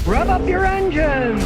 Rev up your engines!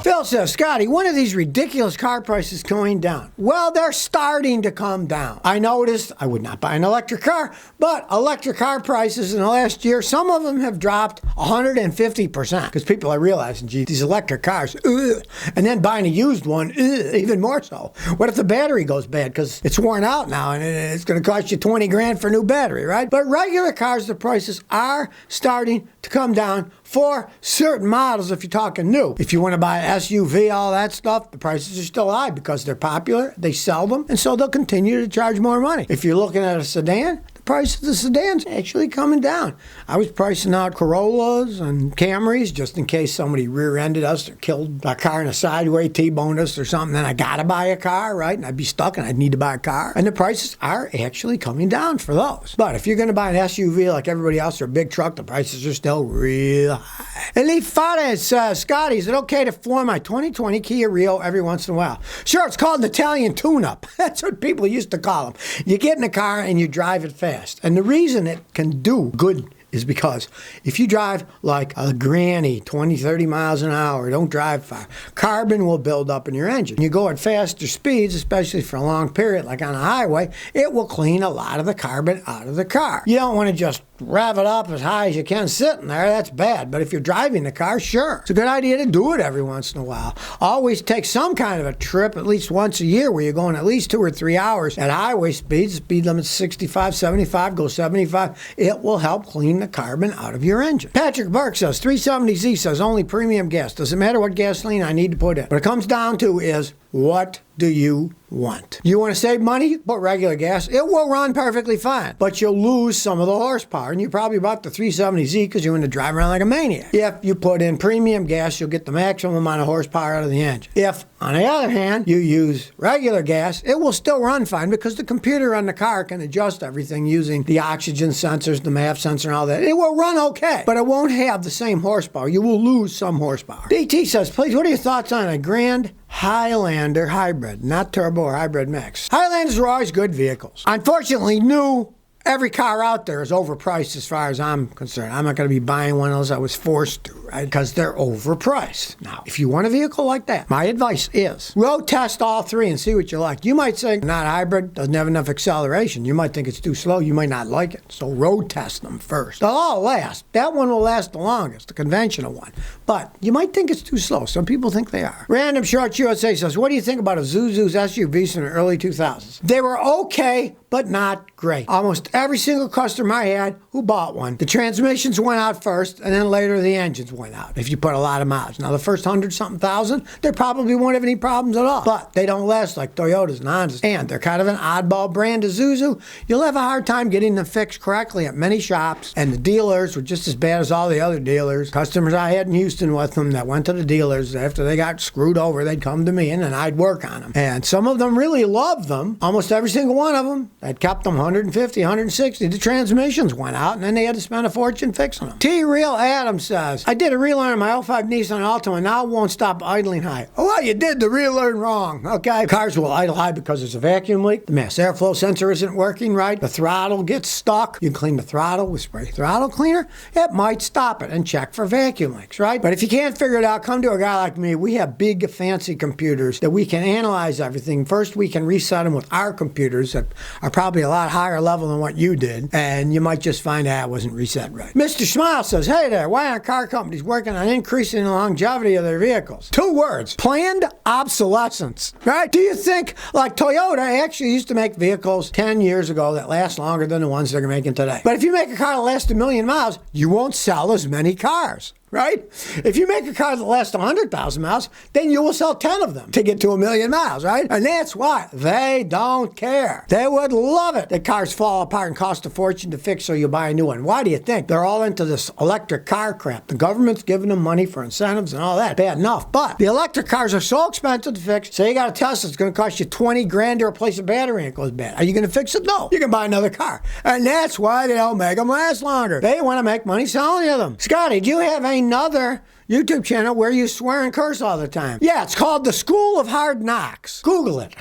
Phil says, Scotty, when are these ridiculous car prices going down? Well, they're starting to come down. I noticed I would not buy an electric car, but electric car prices in the last year, some of them have dropped 150% because people are realizing, gee, these electric cars, and then buying a used one, even more so. What if the battery goes bad because it's worn out now and it's going to cost you 20 grand for a new battery, right? But regular cars, the prices are starting to come down for certain models if you're talking new. If you want to buy an SUV, all that stuff, the prices are still high because they're popular, they sell them, and so they'll continue to charge more money. If you're looking at a sedan, the price of the sedan's actually coming down. I was pricing out Corollas and Camrys just in case somebody rear-ended us or killed a car in a sideway, T-boned us or something, then I gotta buy a car, right? And I'd be stuck and I'd need to buy a car. And the prices are actually coming down for those. But if you're gonna buy an SUV like everybody else or a big truck, the prices are still real high. Elite Fada says, Scotty, is it okay to floor my 2020 Kia Rio every once in a while? Sure, it's called an Italian tune-up. That's what people used to call them. You get in a car and you drive it fast. And the reason it can do good is because if you drive like a granny 20, 30 miles an hour, don't drive far, carbon will build up in your engine. You go at faster speeds, especially for a long period like on a highway, it will clean a lot of the carbon out of the car. You don't want to just rev it up as high as you can sitting there, that's bad. But if you're driving the car, sure. It's a good idea to do it every once in a while. Always take some kind of a trip at least once a year where you're going at least 2 or 3 hours at highway speeds. Speed limit's 65, 75, go 75. It will help clean the carbon out of your engine. Patrick Burke says, 370Z says only premium gas. Doesn't matter what gasoline I need to put in. What it comes down to is, what do you want? You want to save money? Put regular gas. It will run perfectly fine, but you'll lose some of the horsepower. And you probably bought the 370Z because you want to drive around like a maniac. If you put in premium gas, you'll get the maximum amount of horsepower out of the engine. If, on the other hand, you use regular gas, it will still run fine because the computer on the car can adjust everything using the oxygen sensors, the MAP sensor, and all that. It will run okay, but it won't have the same horsepower. You will lose some horsepower. DT says, please, what are your thoughts on a Grand Highlander Hybrid, not Turbo or Hybrid Max? Highlanders are always good vehicles. Unfortunately, new, every car out there is overpriced as far as I'm concerned. I'm not going to be buying one of those. I was forced to, right? Because they're overpriced. Now, if you want a vehicle like that, my advice is road test all three and see what you like. You might say, not hybrid, doesn't have enough acceleration. You might think it's too slow. You might not like it. So road test them first. They'll all last. That one will last the longest, the conventional one. But you might think it's too slow. Some people think they are. Random Short USA says, what do you think about a Zuzu's SUVs in the early 2000s? They were okay, but not great. Almost every single customer I had who bought one, the transmissions went out first, and then later the engines went out, if you put a lot of miles. Now, the first 100-something thousand, they probably won't have any problems at all. But they don't last like Toyotas and Hondas, and they're kind of an oddball brand of Zuzu. You'll have a hard time getting them fixed correctly at many shops, and the dealers were just as bad as all the other dealers. Customers I had in Houston with them that went to the dealers, after they got screwed over, they'd come to me, and then I'd work on them. And some of them really loved them, almost every single one of them. I'd kept them 150, 160. The transmissions went out, and then they had to spend a fortune fixing them. T. Real Adams says, I did a relearn on my 05 Nissan Altima, and now it won't stop idling high. Oh, well, you did the relearn wrong, okay? Cars will idle high because there's a vacuum leak. The mass airflow sensor isn't working right. The throttle gets stuck. You can clean the throttle with spray throttle cleaner. It might stop it, and check for vacuum leaks, right? But if you can't figure it out, come to a guy like me. We have big, fancy computers that we can analyze everything. First, we can reset them with our computers that are probably a lot higher level than what you did, and you might just find out it wasn't reset right. Mr. Smile says, hey there, why aren't car companies working on increasing the longevity of their vehicles? 2 words, planned obsolescence, right? Do you think, like Toyota actually used to make vehicles 10 years ago that last longer than the ones they're making today? But if you make a car that lasts 1 million miles, you won't sell as many cars. Right? If you make a car that lasts 100,000 miles, then you will sell 10 of them to get to 1 million miles, right? And that's why they don't care. They would love it that cars fall apart and cost a fortune to fix, so you buy a new one. Why do you think? They're all into this electric car crap. The government's giving them money for incentives and all that. Bad enough. But the electric cars are so expensive to fix. Say you got a Tesla, it's going to cost you 20 grand to replace a battery and it goes bad. Are you going to fix it? No. You can buy another car. And that's why they don't make them last longer. They want to make money selling you them. Scotty, do you have another YouTube channel where you swear and curse all the time? Yeah, it's called The School of Hard Knocks. Google it.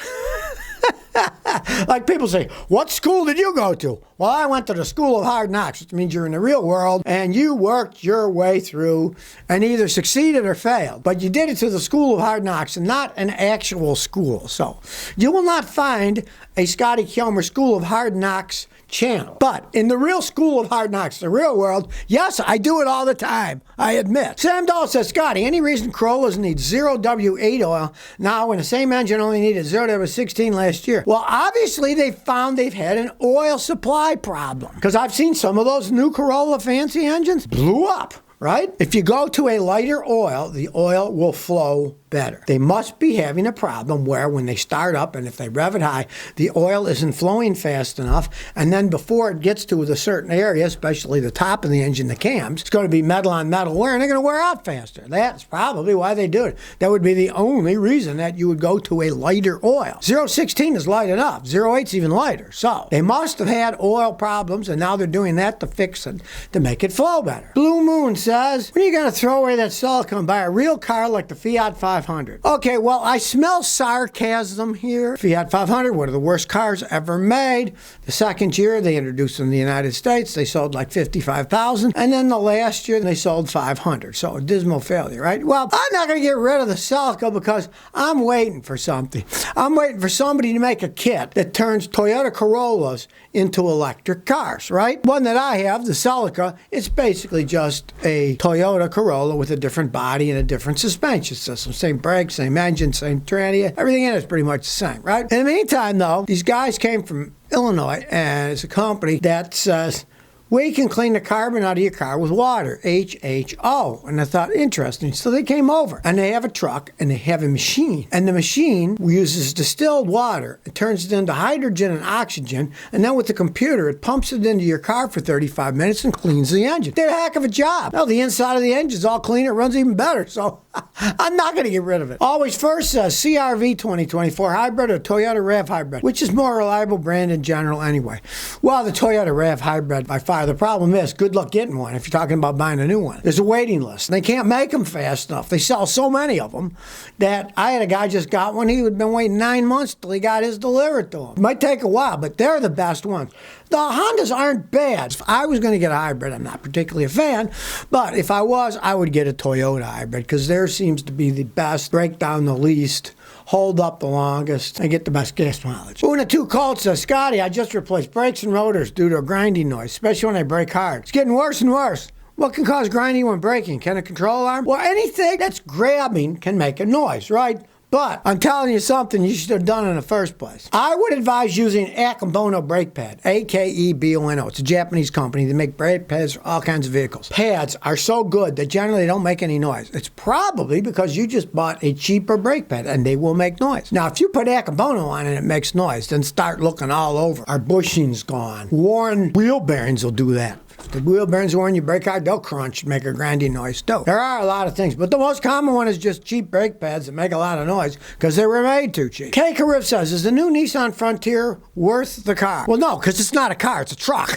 Like people say, what school did you go to? Well, I went to the school of hard knocks, which means you're in the real world and you worked your way through and either succeeded or failed. But you did it to the school of hard knocks and not an actual school. So you will not find a Scotty Kilmer School of Hard Knocks channel. But in the real school of hard knocks, the real world, yes, I do it all the time, I admit. Sam Dahl says, Scotty, any reason Corollas need 0W8 oil now when the same engine only needed 0W16 last year? Well, obviously they found they've had an oil supply problem. Because I've seen some of those new Corolla fancy engines blew up. Right? If you go to a lighter oil, the oil will flow better. They must be having a problem where when they start up and if they rev it high, the oil isn't flowing fast enough. And then before it gets to a certain area, especially the top of the engine, the cams, it's going to be metal on metal wear and they're going to wear out faster. That's probably why they do it. That would be the only reason that you would go to a lighter oil. 016 is light enough. 08 is even lighter. So they must have had oil problems and now they're doing that to fix it, to make it flow better. Blue Moon says, when are you going to throw away that silicone and buy a real car like the Fiat 500? Okay, well, I smell sarcasm here. Fiat 500, one of the worst cars ever made. The second year, they introduced them in the United States. They sold like 55,000. And then the last year, they sold 500. So a dismal failure, right? Well, I'm not going to get rid of the Celica because I'm waiting for something. I'm waiting for somebody to make a kit that turns Toyota Corollas into electric cars, right? One that I have, the Celica, it's basically just a Toyota Corolla with a different body and a different suspension system. Same brakes, same engine, same tranny. Everything in it is pretty much the same, right? In the meantime, though, these guys came from Illinois, and it's a company that says, we can clean the carbon out of your car with water, HHO. And I thought, interesting. So they came over, and they have a truck, and they have a machine. And the machine uses distilled water. It turns it into hydrogen and oxygen, and then with the computer, it pumps it into your car for 35 minutes and cleans the engine. Did a heck of a job. Now, the inside of the engine's all clean. It runs even better, so I'm not going to get rid of it. Always First says CRV 2024 Hybrid or Toyota RAV Hybrid, which is more reliable brand in general anyway. Well, the Toyota RAV Hybrid by far. The problem is, good luck getting one if you're talking about buying a new one. There's a waiting list. And they can't make them fast enough. They sell so many of them that I had a guy just got one. He had been waiting 9 months till he got his delivered to him. It might take a while, but they're the best ones. The Hondas aren't bad. If I was going to get a hybrid, I'm not particularly a fan, but if I was, I would get a Toyota hybrid because theirs seems to be the best, break down the least, hold up the longest, and get the best gas mileage. Una 2 Colt says, Scotty, I just replaced brakes and rotors due to a grinding noise, especially when I brake hard. It's getting worse and worse. What can cause grinding when braking? Can a control arm? Well, anything that's grabbing can make a noise, right? But I'm telling you something you should have done in the first place. I would advise using Akebono brake pad, A-K-E-B-O-N-O. It's a Japanese company. They make brake pads for all kinds of vehicles. Pads are so good that generally they don't make any noise. It's probably because you just bought a cheaper brake pad and they will make noise. Now, if you put Akebono on and it makes noise, then start looking all over. Our bushing's gone. Worn wheel bearings will do that. If the wheel bearings are when you brake hard, they'll crunch and make a grinding noise too. There are a lot of things, but the most common one is just cheap brake pads that make a lot of noise because they were made too cheap. K. Carif says, is the new Nissan Frontier worth the car? Well, no, because it's not a car, it's a truck.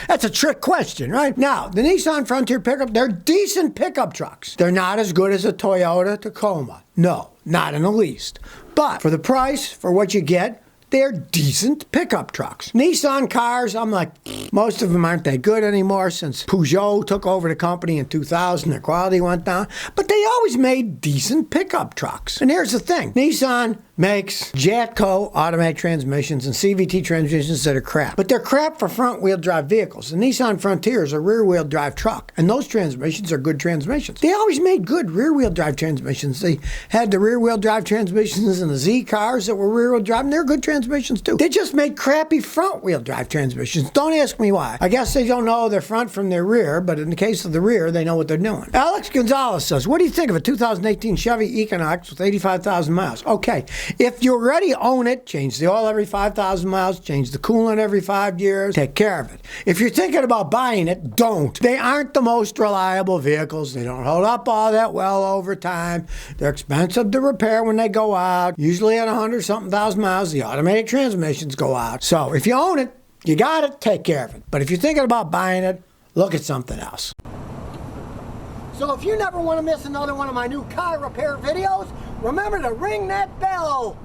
That's a trick question, right? Now, the Nissan Frontier pickup, they're decent pickup trucks. They're not as good as a Toyota Tacoma. No, not in the least. But for the price, for what you get, they're decent pickup trucks. Nissan cars, I'm like, most of them aren't that good anymore since Peugeot took over the company in 2000. Their quality went down. But they always made decent pickup trucks. And here's the thing. Nissan makes Jatco automatic transmissions and CVT transmissions that are crap. But they're crap for front-wheel drive vehicles. The Nissan Frontier is a rear-wheel drive truck. And those transmissions are good transmissions. They always made good rear-wheel drive transmissions. They had the rear-wheel drive transmissions in the Z cars that were rear-wheel drive, and they're good transmissions too. They just made crappy front-wheel drive transmissions. Don't ask me why. I guess they don't know their front from their rear, but in the case of the rear, they know what they're doing. Alex Gonzalez says, what do you think of a 2018 Chevy Equinox with 85,000 miles? Okay. If you already own it, change the oil every 5,000 miles, change the coolant every 5 years, take care of it. If you're thinking about buying it, don't. They aren't the most reliable vehicles. They don't hold up all that well over time. They're expensive to repair when they go out. Usually at 100-something thousand miles, the automatic transmissions go out. So if you own it, you got it, take care of it. But if you're thinking about buying it, look at something else. So if you never want to miss another one of my new car repair videos, remember to ring that bell.